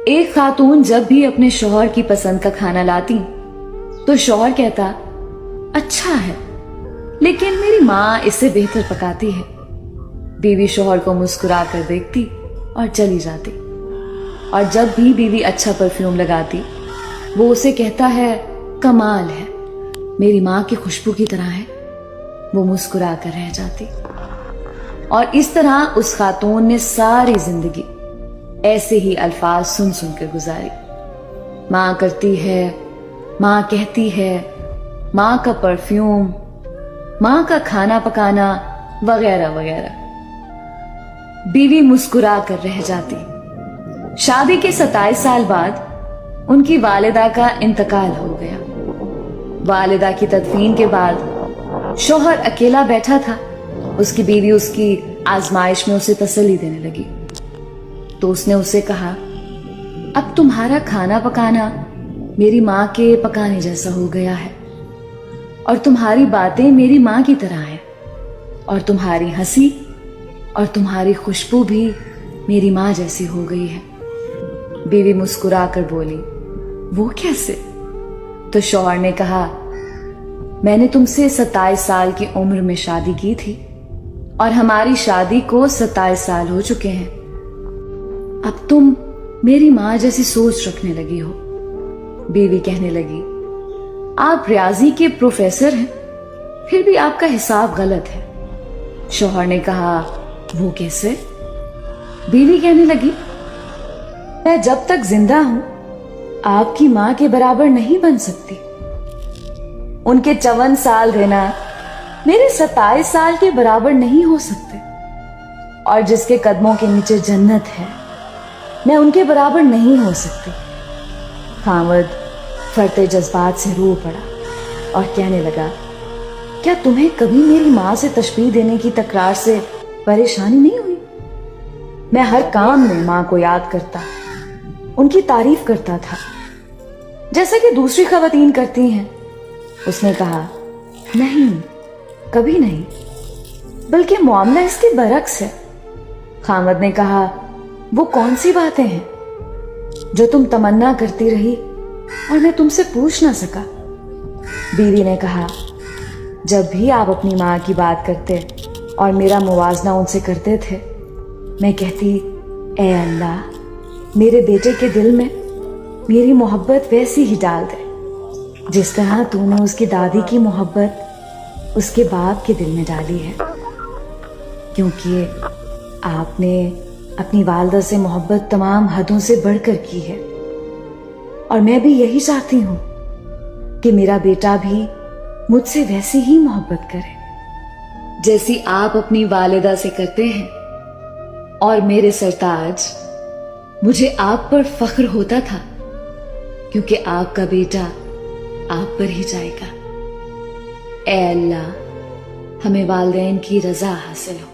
ایک خاتون جب بھی اپنے شوہر کی پسند کا کھانا لاتی تو شوہر کہتا اچھا ہے لیکن میری ماں اس سے بہتر پکاتی ہے. بیوی شوہر کو مسکرا کر دیکھتی اور چلی جاتی. اور جب بھی بیوی اچھا پرفیوم لگاتی وہ اسے کہتا ہے کمال ہے، میری ماں کی خوشبو کی طرح ہے. وہ مسکرا کر رہ جاتی. اور اس طرح اس خاتون نے ساری زندگی ایسے ہی الفاظ سن سن کر گزاری. ماں کرتی ہے، ماں کہتی ہے، ماں کا پرفیوم، ماں کا کھانا پکانا وغیرہ وغیرہ. بیوی مسکرا کر رہ جاتی. شادی کے 27 سال بعد ان کی والدہ کا انتقال ہو گیا. والدہ کی تدفین کے بعد شوہر اکیلا بیٹھا تھا. اس کی بیوی اس کی آزمائش میں اسے تسلی دینے لگی. تو اس نے اسے کہا اب تمہارا کھانا پکانا میری ماں کے پکانے جیسا ہو گیا ہے، اور تمہاری باتیں میری ماں کی طرح ہیں، اور تمہاری ہنسی اور تمہاری خوشبو بھی میری ماں جیسی ہو گئی ہے. بیوی مسکرا کر بولی وہ کیسے؟ تو شوہر نے کہا میں نے تم سے 27 سال کی عمر میں شادی کی تھی اور ہماری شادی کو 27 سال ہو چکے ہیں. اب تم میری ماں جیسی سوچ رکھنے لگی ہو. بیوی کہنے لگی آپ ریاضی کے پروفیسر ہیں پھر بھی آپ کا حساب غلط ہے. شوہر نے کہا وہ کیسے؟ بیوی کہنے لگی میں جب تک زندہ ہوں آپ کی ماں کے برابر نہیں بن سکتی. ان کے 54 سال رہنا میرے 27 سال کے برابر نہیں ہو سکتے، اور جس کے قدموں کے نیچے جنت ہے میں ان کے برابر نہیں ہو سکتی. خاوند فرتے جذبات سے رو پڑا اور کہنے لگا کیا تمہیں کبھی میری ماں سے تشبیہ دینے کی تکرار سے پریشانی نہیں ہوئی؟ میں ہر کام میں ماں کو یاد کرتا، ان کی تعریف کرتا تھا جیسا کہ دوسری خواتین کرتی ہیں. اس نے کہا نہیں، کبھی نہیں، بلکہ معاملہ اس کے برعکس ہے. خامد نے کہا وہ کون سی باتیں ہیں جو تم تمنا کرتی رہی اور میں تم سے پوچھ نہ سکا؟ بیوی نے کہا جب بھی آپ اپنی ماں کی بات کرتے اور میرا موازنہ ان سے کرتے تھے میں کہتی اے اللہ میرے بیٹے کے دل میں میری محبت ویسی ہی ڈال دے جس طرح تو نے اس کی دادی کی محبت اس کے باپ کے دل میں ڈالی ہے. کیونکہ آپ نے اپنی والدہ سے محبت تمام حدوں سے بڑھ کر کی ہے، اور میں بھی یہی چاہتی ہوں کہ میرا بیٹا بھی مجھ سے ویسی ہی محبت کرے جیسی آپ اپنی والدہ سے کرتے ہیں. اور میرے سرتاج مجھے آپ پر فخر ہوتا تھا کیونکہ آپ کا بیٹا آپ پر ہی جائے گا. اے اللہ ہمیں والدین کی رضا حاصل ہو.